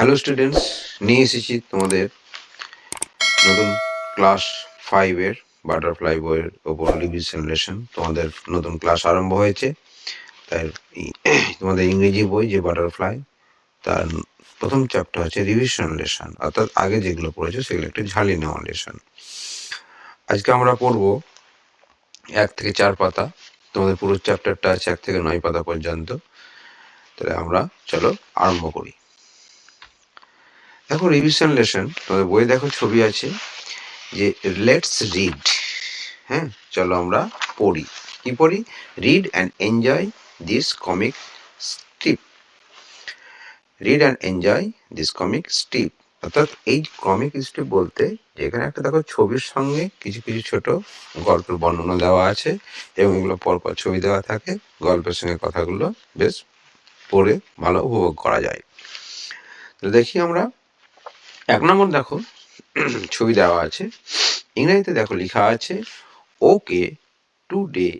Hello students, নিয়ে এসেছি তোমাদের নতুন ক্লাস 5-এর বাটারফ্লাই বইয়ের ওপর রিভিশন লেসন। তোমাদের নতুন ক্লাস আরম্ভ হয়েছে, তাই তোমাদের ইংরেজি বই যে বাটারফ্লাই, তার প্রথম চ্যাপ্টার হচ্ছে রিভিশন লেসন, অর্থাৎ আগে যেগুলো পড়েছো সেগুলো একটু ঝালিয়ে নেওয়া লেসন। আজকে আমরা পড়বো 1 থেকে 4 পাতা। তোমাদের পুরো চ্যাপ্টারটা আছে 1 থেকে 9 পাতা পর্যন্ত। তাহলে আমরা চলো আরম্ভ করি। দেখো রিভিশন লেসন, তোমাদের বই দেখো ছবি আছে যে লেটস রিড। হ্যাঁ, চলো আমরা পড়ি। কি পড়ি? Read and enjoy this comic strip. Read and enjoy this comic strip, অর্থাৎ এই কমিক স্ট্রিপ বলতে যেখানে একটা দেখো ছবির সঙ্গে কিছু কিছু ছোট গল্পের বর্ণনা দেওয়া আছে এবং এগুলো পরপর ছবি দেওয়া থাকে। গল্পের সঙ্গে কথাগুলো বেশ পড়ে ভালো উপভোগ করা যায়। তো দেখি আমরা 1 নম্বর দেখো ছবি দেওয়া আছে, ইংরেজিতে দেখো লেখা আছে ওকে today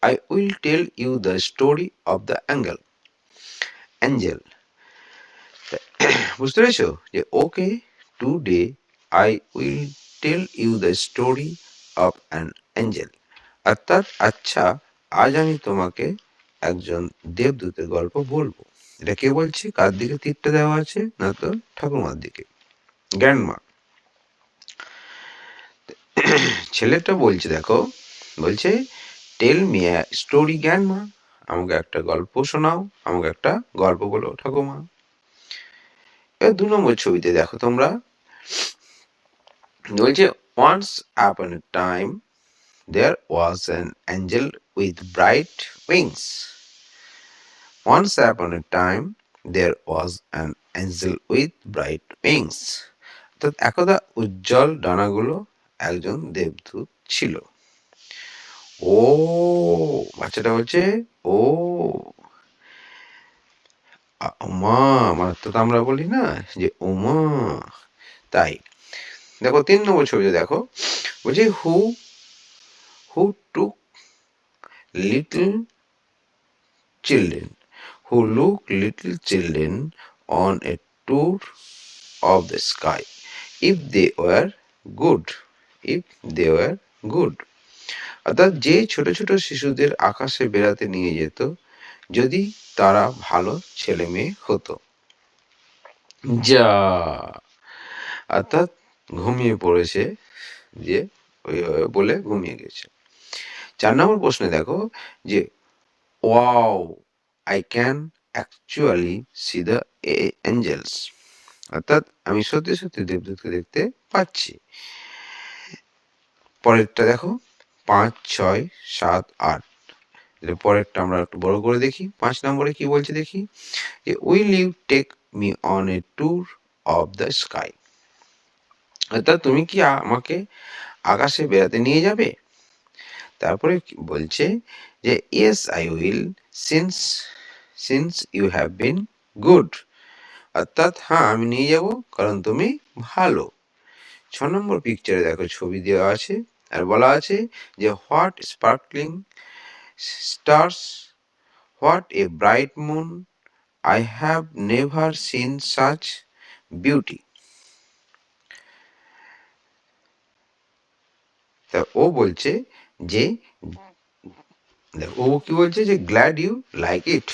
I will tell you the story of the angel. বুঝতে পেরেছো যে ওকে today I will tell you the story of an angel, অর্থাৎ আচ্ছা আজ আমি তোমাকে একজন দেবদূতের গল্প বলবো। এটা কে বলছে? কার দিকে তীরটা দেওয়া আছে? না তো ঠাকুমার দিকে, গ্র্যান্ডমা। ছেলেটা বলছে, দেখো বলছে tell me a story grandma, আমাকে একটা গল্প শোনাও, আমাকে একটা গল্প বলো ঠাকুমা। এবার 2 নম্বর ছবিতে দেখো তোমরা, বলছে once upon a time there was an angel with bright wings. Once upon a time there was an angel with bright wings, অর্থাৎ একদা উজ্জ্বল ডানাগুলো একজন দেবদূত ছিল। ও, বাচ্চাটা বলছে ও মা, মানে তো আমরা বলি না যে ও মা, তাই। দেখো 3 নম্বর ছবিতে দেখো, বলছে who took little children, who look little children on a tour of the sky if they were good, if they were good, অর্থাৎ যে ছোট ছোট শিশুদের আকাশে বেড়াতে নিয়ে যেত যদি তারা ভালো ছেলে মেয়ে হতো। যা, অর্থাৎ ঘুমিয়ে পড়েছে, যে ওইভাবে বলে ঘুমিয়ে গেছে। 4 নম্বর প্রশ্নে দেখো যে wow I can actually see the angels, অর্থাৎ আমি সত্যি সত্যি দেবদূতকে দেখতে পাচ্ছি। পরেরটা দেখো 5, 6, 7, 8, পরেরটা আমরা একটু বড় করে দেখি। 5 নম্বরে কি বলছে দেখি, যে will you take me on a tour of the sky, অর্থাৎ তুমি কি আমাকে আকাশে বেড়াতে নিয়ে যাবে? তারপরে বলছে যে yes I will since you have been good, অর্থাৎ হ্যাঁ আমি নিয়ে যাব কারণ তুমি ভালো। 6 নম্বর পিকচারে দেখো ছবি দেওয়া আছে আর বলা আছে যে what sparkling stars, what a bright moon, I have never seen such beauty. তা ও বলছে যে ও কি বলছে যে glad you like it,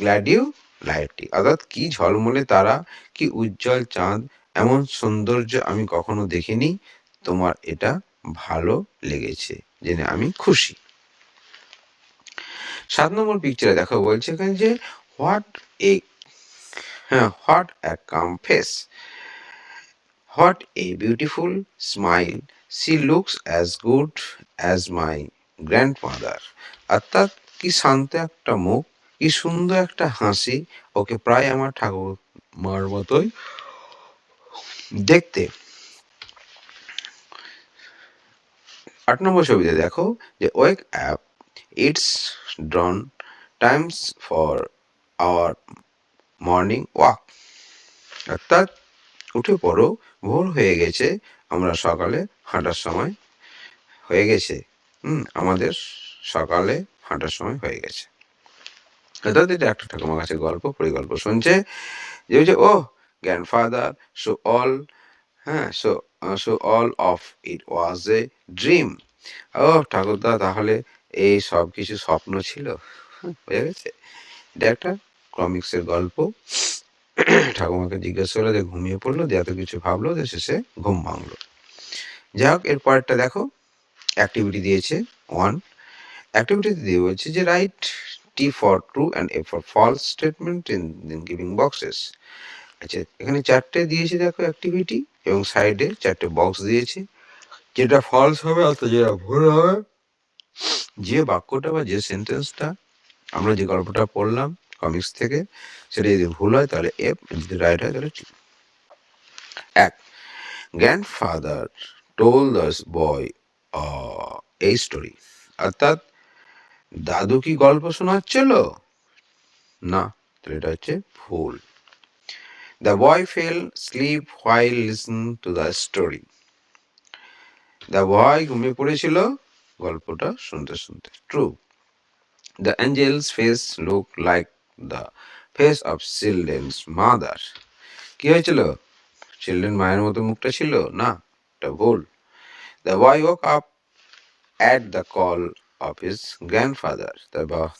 glad you like it, অর্থাৎ কি ঝলমলে তারা, কি উজ্জ্বল চাঁদ, এমন সৌন্দর্য আমি কখনো দেখিনি, তোমার এটা ভালো লেগেছে জেনে আমি খুশি। 7 নম্বর পিকচারে দেখো বলছে এখানে যে what a calm face, what a beautiful smile, she looks as good as my grandmother, অর্থাৎ কি শান্ত একটা মুখ, কি সুন্দর একটা হাসি, ওকে প্রায় আমার ঠাকুমার মতোই দেখতে। 8 নম্বর ছবিতে দেখো যে wake up, it's drawn times for our morning walk, অর্থাৎ উঠে পড়ো, ভোর হয়ে গেছে, আমরা সকালে হাঁটার সময় হয়ে গেছে, আমাদের সকালে হাঁটার সময় হয়ে গেছে। অর্থাৎ এটা একটা ঠাকুমার কাছে গল্প, পরিগল্প শুনছে যে বলছে ও grandfather, so all of it was a dream. ও ঠাকুরদা, তাহলে এই সব কিছু স্বপ্ন ছিল। বোঝা গেছে? এটা একটা কমিক্সের গল্প। ঠাকুমাকে জিজ্ঞেস করলো, যে ঘুমিয়ে পড়লো, যে এত কিছু ভাবলো, যে শেষে ঘুম ভাঙলো। যাই হোক, এর পরেরটা দেখো, অ্যাক্টিভিটি দিয়েছে 1। অ্যাক্টিভিটিতে দিয়ে বলছে যে write T for true and F for false statement in giving boxes. আচ্ছা, এখানে 4টে দিয়েছে দেখো অ্যাক্টিভিটি, এবং সাইডে 4টে বক্স দিয়েছে। যেটা ফলস হবে অর্থাৎ যেটা ভুল হবে, যে বাক্যটা বা যে সেন্টেন্সটা আমরা যে গল্পটা পড়লাম কমিক্স থেকে, সেটা যদি ভুল হয় তাহলে এফ, যদি রাইট হয় তাহলে টি। 1, গ্র্যান্ডফাদার টোল্ড দ্য বয় এই স্টোরি, অর্থাৎ দাদু কি গল্প শোনাচ্ছিল? না, তাহলে এটা হচ্ছে ভুল। The boy fell sleep while listen to the story, the boy ঘুমিয়ে পড়েছিল গল্পটা শুনতে শুনতে, true. The angel's face look like the face of children's mother, কি হয়েছিল? চিলড্রেন মায়ের মতো মুখটা ছিল? না, এটা ভুল। The boy woke up at the call of his grandfather,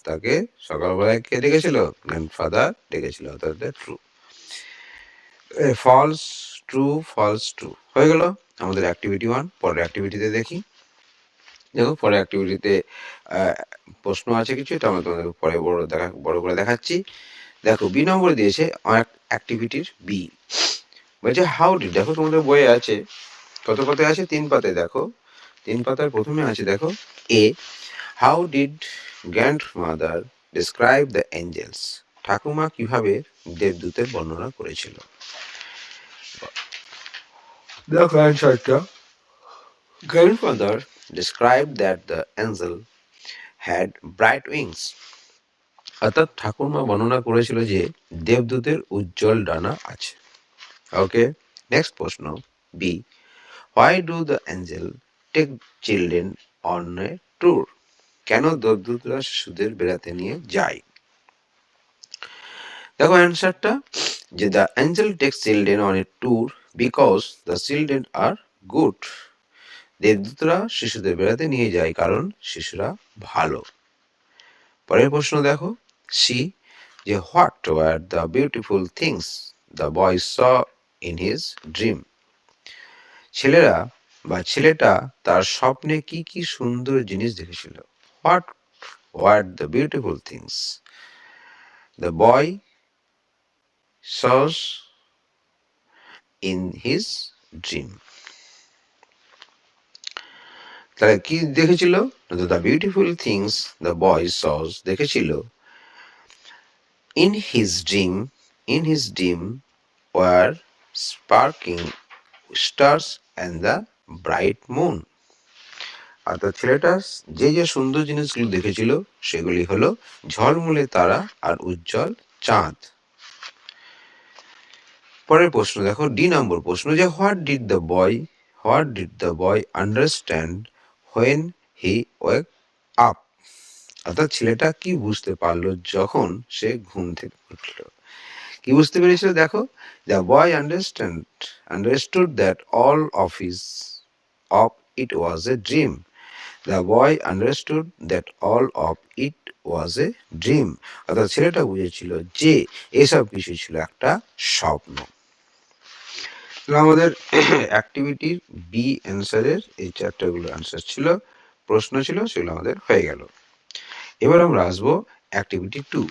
তাকে সকালবেলায় কে ডেকেছিল? গ্র্যান্ডফাদার ডেকেছিল, অর্থাৎ true. False true false true হয়ে গেল আমাদের অ্যাক্টিভিটি 1। পরের অ্যাক্টিভিটিতে দেখি। দেখো, পরের অ্যাক্টিভিটিতে প্রশ্ন আছে কিছু, এটা আমরা তোমাদের পরে বড় করে দেখাচ্ছি। দেখো, বি নম্বরে দিয়েছে অ্যাক্টিভিটির বি, বলছে হাউ ডিড, দেখো তোমাদের বইয়ে আছে, কত পাতায় আছে? 3 পাতায়। দেখো 3 পাতার প্রথমে আছে, দেখো A, how did grandmother describe the angels, ঠাকুমা কিভাবে দেবদূতের বর্ণনা করেছিল? দেখো অ্যান্সারটা, grandfather described that the angel had bright wings, অর্থাৎ ঠাকুরমা বর্ণনা করেছিল যে দেবদূতের উজ্জ্বল ডানা আছে। ওকে, নেক্সট প্রশ্ন B, why do the angel take children on a tour, কেন দেবদূতরা শিশুদের বেড়াতে নিয়ে যায়? দেখো অ্যান্সারটা, যে the angel takes children on a tour because the children are good, দেবদূতরা শিশুদের বেড়াতে নিয়ে যায় কারণ শিশুরা ভালো। পরের প্রশ্ন দেখো সি, যে what were the beautiful things the boy saw in his dream, ছেলেটা তার স্বপ্নে কি কি সুন্দর জিনিস দেখেছিল? What were the beautiful things the boy sauce in his dream, তাহলে কি দেখেছিল? The beautiful things the boy sauce দেখেছিল in his dream were sparkling stars and the bright moon, অর্থাৎ ছেলেটা যে যে সুন্দর জিনিসগুলো দেখেছিল সেগুলি হলো ঝলমলে তারা আর উজ্জ্বল চাঁদ। পরের প্রশ্ন দেখো, ডি নম্বর প্রশ্ন, যে what did the boy understand when he wake up, অর্থাৎ ছেলেটা কি বুঝতে পারলো যখন সে ঘুম থেকে উঠল? কি বুঝতে পেরেছিল? দেখো, the boy understood that all of it was a dream, the boy understood that all of it was a dream, অর্থাৎ ছেলেটা বুঝেছিল যে এসব কিছু ছিল একটা স্বপ্ন। আমাদের অ্যাক্টিভিটির বি অ্যান্সারের এই 4টাগুলো অ্যান্সার ছিল, প্রশ্ন ছিল, সেগুলো আমাদের হয়ে গেল। এবার আমরা আসবো অ্যাক্টিভিটি 2।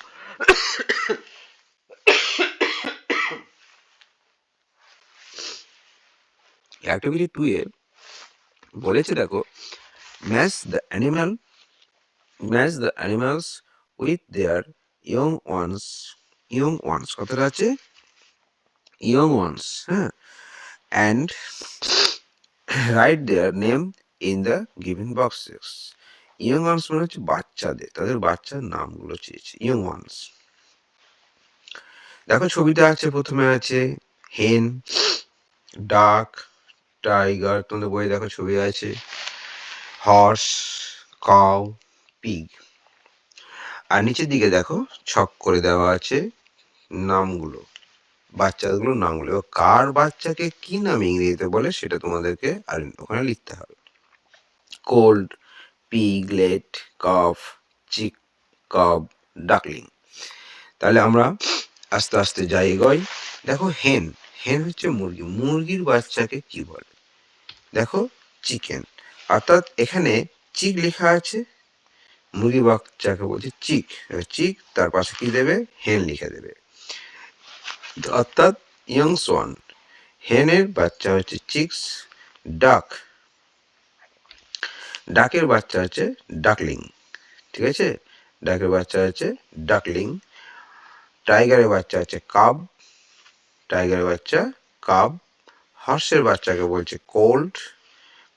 অ্যাক্টিভিটি 2 এ বলেছে, দেখো match the animals with their young ones, কথাটা আছে ইয়ং ওয়ান্স, হ্যাঁ, and write their name in the given boxes. Young ones মানে হচ্ছে বাচ্চাদের, তাদের বাচ্চার নামগুলো চেয়েছে, ইয়ং ওয়ান্স। দেখো ছবিটা আছে, প্রথমে আছে হেন, ডাক, টাইগার, তোমাদের বই দেখো ছবি আছে, হর্স, কাউ, পিগ, আর নিচের দিকে দেখো ছক করে দেওয়া আছে নামগুলো, বাচ্চাগুলোর নামগুলো। কার বাচ্চাকে কি নামে ইংরেজিতে বলে সেটা তোমাদেরকে আর ওখানে লিখতে হবে। কোল্ড, পিগলেট, কফ, চিক, কব, ডাকলিং। তাহলে আমরা আস্তে আস্তে যাই এগোই। দেখো হেন, হেন হচ্ছে মুরগি, মুরগির বাচ্চাকে কি বলে? দেখো চিকেন, অর্থাৎ এখানে চিক লেখা আছে, মুরগির বাচ্চাকে বলছে চিক, চিক তার পাশে কি দেবে? হেন লিখে দেবে, অর্থাৎ ইয়ং সোয়ান। হেনের বাচ্চা হচ্ছে চিক্স। ডাক, ডাকের বাচ্চা হচ্ছে ডাকলিং, ঠিক আছে? ডাকের বাচ্চা হচ্ছে ডাকলিং। টাইগারের বাচ্চা হচ্ছে কাব, টাইগারের বাচ্চা কাব। হর্সের বাচ্চাকে বলছে কোল্ড,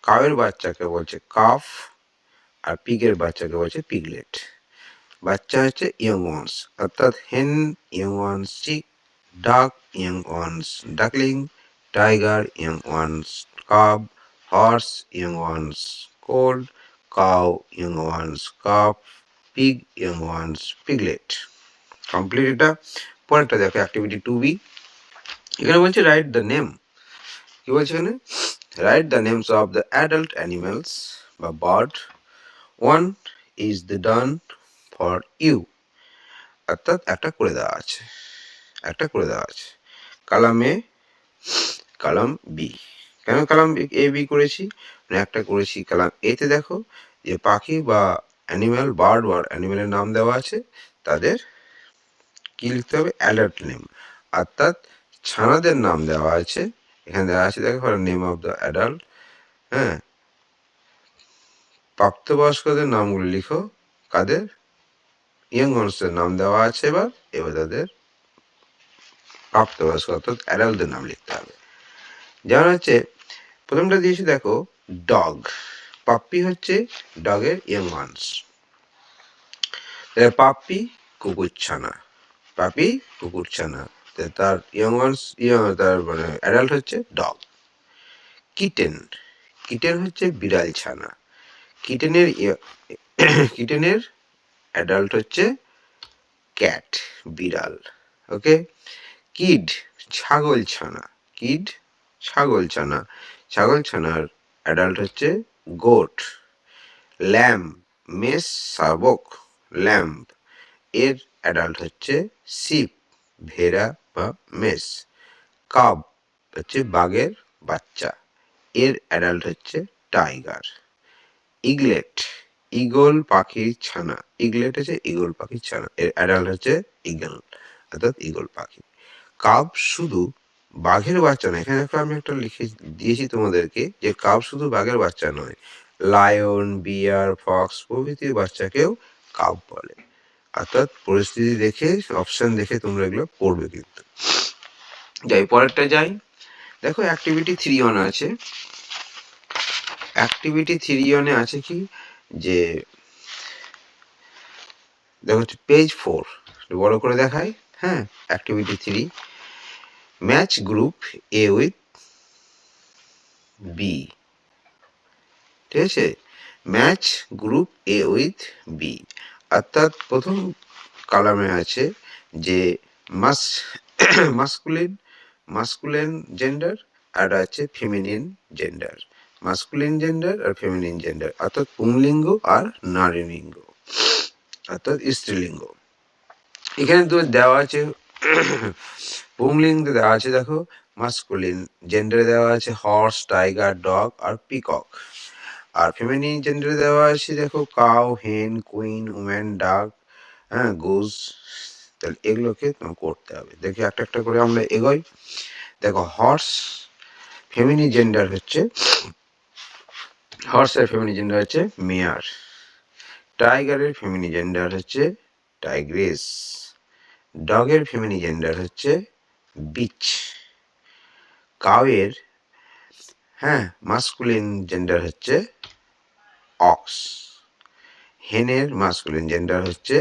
কাউয়ের বাচ্চাকে বলছে কাফ, আর পিগের বাচ্চাকে বলছে পিগলেট। বাচ্চা হচ্ছে ইয়ং ওয়ান্স, অর্থাৎ হেন young ones chick, duck young ones duckling, tiger young ones cub, horse young ones colt, cow young ones calf, pig young ones piglet. Complete এটা। পরেরটা দেখো, অ্যাক্টিভিটি 2B। এখানে বলছে রাইট দ্য নেম। কি বলছে এখানে? Write the names of the adult animals বা bird. One is the done for you, অর্থাৎ একটা করে দেওয়া আছে, একটা করে দেওয়া আছে। Column A, column B. কেন কালাম এ বি করেছি? একটা করেছি কালাম এতে, দেখো যে পাখি বা অ্যানিম্যাল, বার্ড বা অ্যানিম্যালের নাম দেওয়া আছে, তাদের কি লিখতে হবে? অ্যাডাল্ট নেম, অর্থাৎ ছানাদের নাম দেওয়া আছে। এখানে দেওয়া আছে দেখো নেম অফ দ্য অ্যাডাল্ট। হ্যাঁ, প্রাপ্তবয়স্কদের নামগুলো লিখো। কাদের? ইয়ং ওয়ান্সের নাম দেওয়া আছে। এবার এবার তাদের প্রাপ্তবয়স্ক অর্থাৎ অ্যাডাল্টদের নাম লিখতে হবে। যেমন হচ্ছে প্রথমটা দিয়েছি দেখো ডগ, পাপ্পি হচ্ছে ডগের ইয়ং ওয়ান্স। পাপ্পি কুকুরছানা, পাপি কুকুরছানা, তার ইয়ং ওয়ান্স তার মানে অ্যাডাল্ট হচ্ছে ডগ। কিটেন, কিটেন হচ্ছে বিড়াল ছানা, কিটেনের কিটেনের অ্যাডাল্ট হচ্ছে ক্যাট, বিড়াল। ওকে। কিড ছাগল ছানা, কিড ছাগল ছানা, ছাগল ছানার অ্যাডাল্ট হচ্ছে গোট। ল্যাম্প মেষ শাবক, ল্যাম্প এর অ্যাডাল্ট হচ্ছে শিপ, ভেড়া বা মেষ। কাব হচ্ছে বাঘের বাচ্চা, এর অ্যাডাল্ট হচ্ছে টাইগার। ইগলেট ঈগল পাখির ছানা, ইগলেট হচ্ছে ঈগল পাখির ছানা, এর অ্যাডাল্ট হচ্ছে ঈগল, অর্থাৎ ঈগল পাখি। কাব শুধু বাঘের বাচ্চা নয়, এখানে আমি একটা লিখে দিয়েছি তোমাদেরকে যে কাব শুধু বাঘের বাচ্চা নয়, লায়ন, বিয়ার, ফক্স প্রভৃতির বাচ্চাকেও কাব বলে। অর্থাৎ পরিস্থিতি দেখে, অপশন দেখে তোমরা এগুলো পড়বে। কিন্তু যাই পরেরটা যাই, দেখো অ্যাক্টিভিটি 3 আছে। অ্যাক্টিভিটি 3 আছে কি যে দেখো হচ্ছে পেজ 4, বড় করে দেখাই। হ্যাঁ, activity 3, match group A with B, ঠিক আছে? Match group A with B, অর্থাৎ প্রথম কলামে আছে যে মাস্কুলিন, মাস্কুলিন জেন্ডার, আর আছে ফেমিনিন জেন্ডার। মাস্কুলিন জেন্ডার আর ফেমিনিন জেন্ডার, অর্থাৎ পুংলিঙ্গ আর নারীলিঙ্গ, অর্থাৎ স্ত্রীলিঙ্গ। এখানে তো দেওয়া আছে পুংলিঙ্গ দেওয়া আছে, দেখো মাস্কুলিন জেন্ডারে দেওয়া আছে হর্স, টাইগার, ডগ আর পিকক। আর ফেমিনিন জেন্ডারে দেওয়া আছে দেখো কাউ, হেন, কুইন, উম্যান, ডাক, হ্যাঁ, গোজ। তাহলে এগুলোকে তোমার করতে হবে। দেখি একটা একটা করে আমরা এগোই। দেখো হর্স ফেমিনিন জেন্ডার হচ্ছে, হর্সের ফেমিনিন জেন্ডার হচ্ছে মেয়ার। টাইগারের ফেমিনিন জেন্ডার হচ্ছে টাইগ্রেস। ডগের ফেমিনিন জেন্ডার হচ্ছে বিচ। কাউয়ের মাস্কুলিন জেন্ডার হচ্ছে অক্স। হেনের মাস্কুলিন জেন্ডার হচ্ছে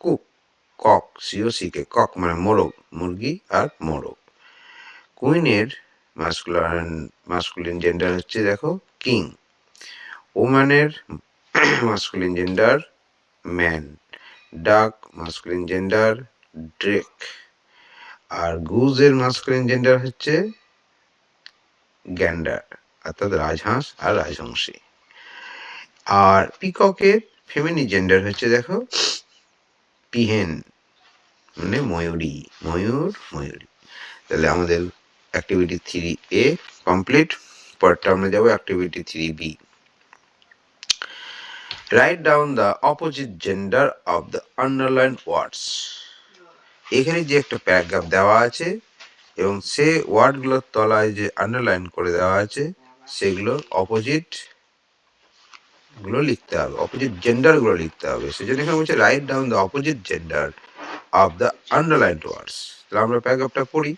কুক, কক, সিওসিকে কক মানে মোরগ, মুরগি আর মোরগ। কুইনের মাস্কুলিন জেন্ডার হচ্ছে দেখো কিং। ওম্যানের masculine gender man. Duck masculine gender drake. আর গুজের মাস্কুলিন জেন্ডার হচ্ছে গ্যান্ডার, অর্থাৎ রাজহাঁস আর রাজহংসী। আর পিককের ফেমিনি জেন্ডার হচ্ছে দেখো পিহেন, মানে ময়ূরী, ময়ূরী। তাহলে আমাদের অ্যাক্টিভিটি 3A কমপ্লিট। পরটা আমরা যাবো activity 3B। Write down the opposite gender of the underline words. এখানে যে একটা প্যারাগ্রাফ দেওয়া আছে এবং সে ওয়ার্ডগুলোর তলায় যে আন্ডারলাইন করে দেওয়া আছে সেগুলোর অপোজিট গুলো লিখতে হবে, অপোজিট জেন্ডার গুলো লিখতে হবে। সেজন্য এখানে বলছে write down the opposite gender of the underline words. তাহলে আমরা প্যারাগ্রাফটা পড়ি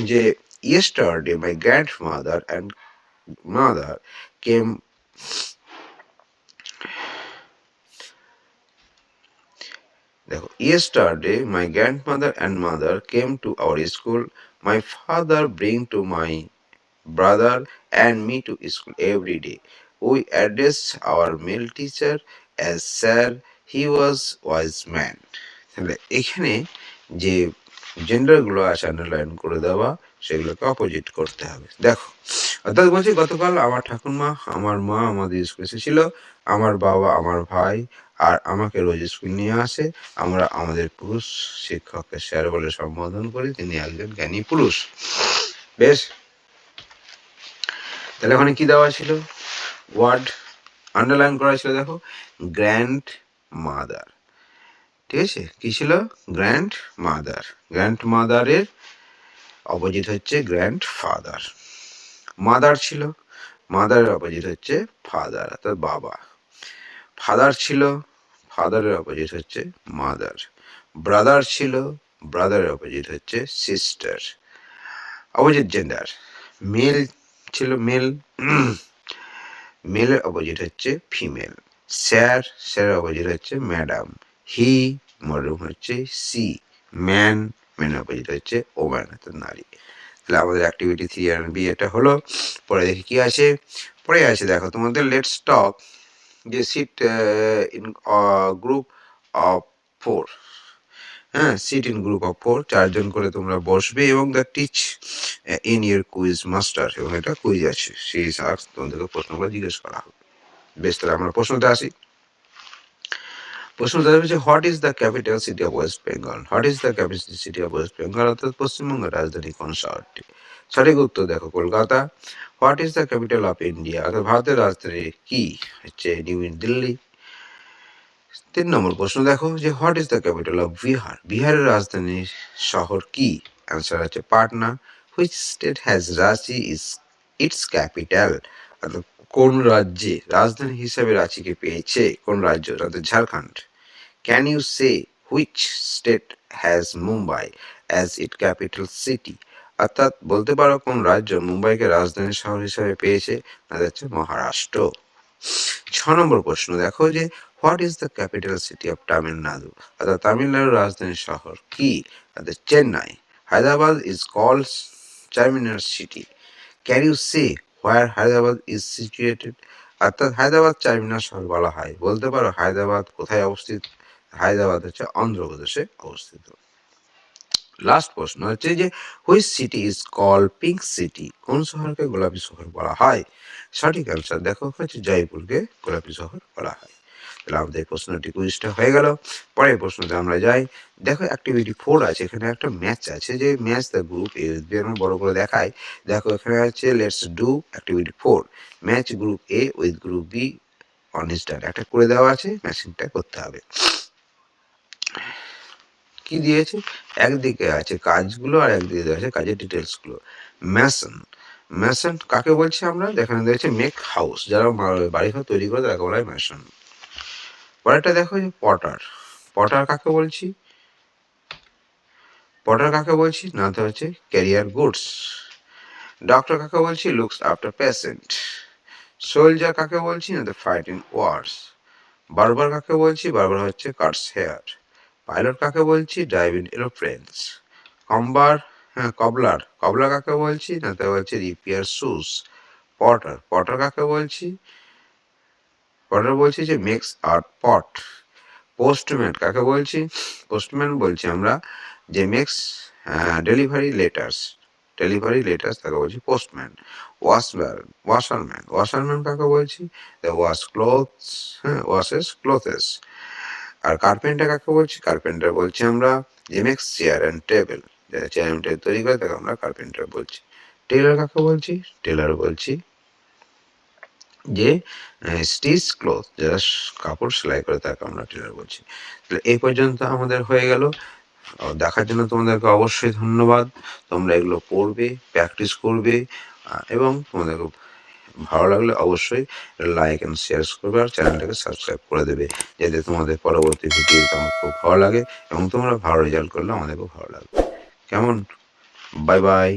যে yesterday my grandmother and mother came দেখো yesterday my grandmother and mother came to our school. My father bring to my brother and me to school every day. We address our male teacher as sir. He was wise man. তাহলে এখানে যে gender গুলো আছে underline করে দেওয়া সেগুলোকে opposite করতে হবে। দেখো অর্থাৎ বলছি গতকাল আমার ঠাকুরমা, আমার মা আমাদের স্কুলে এসেছিল, আমার বাবা, আমার ভাই আর আমাকে রোজ স্কুল নিয়ে আসে। আমরা আমাদের পুরুষ শিক্ষককে স্যার বলে সম্বোধন করি, তিনি একজন জ্ঞানী পুরুষ। বেশ, তাহলে ওখানে কি দেওয়া ছিল? ওয়ার্ড আন্ডারলাইন করা ছিল দেখো গ্র্যান্ড মাদার। ঠিক আছে, কি ছিল? Grand mother. গ্র্যান্ড মাদারের অপোজিট হচ্ছে গ্র্যান্ড ফাদার। মাদার ছিল, মাদারের অপোজিট হচ্ছে ফাদার, অর্থাৎ বাবা। ফাদার ছিল, ফাদারের অপোজিট হচ্ছে মাদার। ব্রাদার ছিল, ব্রাদারের অপোজিট হচ্ছে সিস্টার। অপোজিট জেন্ডার মেল ছিল, মেল, মেলের অপোজিট হচ্ছে ফিমেল। স্যার, স্যারের অপোজিট হচ্ছে ম্যাডাম। হি, মডার্ন হচ্ছে সি। ম্যান, ম্যানের অপোজিট হচ্ছে ওম্যান, অর্থাৎ নারী। তাহলে আমাদের অ্যাক্টিভিটি 3B এটা হলো। পরে দেখি কি আছে। পরে আছে দেখো তোমাদের লেটস টক, যে সিট ইন গ্রুপ অফ 4। হ্যাঁ, সিট ইন গ্রুপ অফ 4, 4 জন করে তোমরা বসবে এবং the teach in year quiz master, এবং এটা কুইজ আছে, সেই সার্চ তোমাদেরকে প্রশ্নগুলো জিজ্ঞেস করা হবে। বেশ, তাহলে আমরা প্রশ্নতে আসি। প্রশ্নটা হচ্ছে what is the capital city of West Bengal? What is the capital city of West Bengal, অর্থাৎ পশ্চিমবঙ্গের রাজধানী কোন শহরটি? সঠিক উত্তর দেখো Kolkata. What is the capital of India, অর্থাৎ ভারতের রাজধানী কি? হচ্ছে নিউ দিল্লি। 3 নম্বর প্রশ্ন দেখো যে what is the capital of Bihar? বিহারের রাজধানী শহর কি? অ্যান্সার হচ্ছে Patna. Which state has Ranchi is its capital, অর্থাৎ কোন রাজ্যে রাজধানী হিসেবে রাঁচিকে পেয়েছে? কোন রাজ্য? অর্থাৎ Jharkhand. Can you say which state has Mumbai as it capital city, অর্থাৎ বলতে পারো কোন রাজ্য মুম্বাইকে রাজধানী শহর হিসেবে পেয়েছে? তাদের হচ্ছে মহারাষ্ট্র। 6 নম্বর প্রশ্ন দেখো যে what is the capital city of Tamil Nadu, অর্থাৎ তামিলনাড়ুর রাজধানী শহর কি? অর্থাৎ Chennai. Hyderabad is called Charminar city. Can you say where Hyderabad is situated, অর্থাৎ হায়দ্রাবাদ চারমিনার শহর বলা হয়, বলতে পারো হায়দ্রাবাদ কোথায় অবস্থিত? হায়দ্রাবাদ হচ্ছে অন্ধ্রপ্রদেশে অবস্থিত। লাস্ট প্রশ্ন হচ্ছে যে which city is call pink city, কোন শহরকে গোলাপি শহর বলা হয়? সঠিক অ্যান্সার দেখো হচ্ছে জয়পুরকে গোলাপি শহর বলা হয়। তাহলে আমাদের প্রশ্নটি কুইজটা হয়ে গেল। পরের প্রশ্নতে আমরা যাই। দেখো অ্যাক্টিভিটি 4 আছে, এখানে একটা ম্যাচ আছে, যে ম্যাচ দ্য গ্রুপ এ, আমি বড় করে দেখাই। দেখো এখানে আছে let's do activity 4, match group A with group B on star. একটা করে দেওয়া আছে, ম্যাচিংটা করতে হবে। কি দিয়েছে? একদিকে আছে কাজগুলো আর একদিকে দেওয়া আছে কাজের ডিটেলসগুলো। ম্যাসন, ম্যাসন কাকে বলছি আমরা? এখানে দিয়েছে মেক হাউস, যারা বাড়িঘর তৈরি করে তাকে বলা হয় ম্যাসন। পরেরটা দেখো যে পটার, পটার কাকে বলছি? পটার কাকে বলছি? না, তো হচ্ছে ক্যারিয়ার গুডস। ডক্টর কাকে বলছি? Looks after patient. সোলজার কাকে বলছি? না, তো ফাইট ইন ওয়ার্স। বারবার কাকে বলছি? বারবার হচ্ছে কাটস হেয়ার। পাইলট কাকে বলছি? Drive in এরোপ্লেনস। কম্বার, হ্যাঁ কবলার, কবলার কাকে বলছি? না, তা বলছে রিপেয়ার শুজ। পটার, পটার কাকে বলছি? পটার বলছি যে মেক্স আর্ট পট। পোস্টম্যান কাকে বলছি? পোস্টম্যান বলছি আমরা যে মেক্স ডেলিভারি লেটার্স তাকে বলছি পোস্টম্যান। ওয়াশারম্যান কাকে বলছি? ওয়াশ ক্লোথস, হ্যাঁ, ওয়াশেস ক্লোথেস। আর কার্পেন্টার কাকে বলছি? কার্পেন্টার বলছি আমরা যে মেক্স চেয়ার অ্যান্ড টেবিল, যারা চেয়ার অ্যান্ড টেবিল তৈরি করে তাকে আমরা কার্পেন্টার বলছি। টেলার কাকে বলছি? টেলার বলছি যে স্টিচ ক্লথ, যারা কাপড় সেলাই করে তাকে আমরা টেলার বলছি। তাহলে এই পর্যন্ত আমাদের হয়ে গেল। দেখার জন্য তোমাদেরকে অবশ্যই ধন্যবাদ। তোমরা এগুলো পড়বে, প্র্যাকটিস করবে এবং তোমাদেরকে ভালো লাগলে অবশ্যই লাইক অ্যান্ড শেয়ার করবে আর চ্যানেলটাকে সাবস্ক্রাইব করে দেবে, যাতে তোমাদের পরবর্তী ভিডিওতে আমার খুব ভালো লাগে এবং তোমরা ভালো রেজাল্ট করলে আমাদেরকেও ভালো লাগবে। কেমন? Bye bye.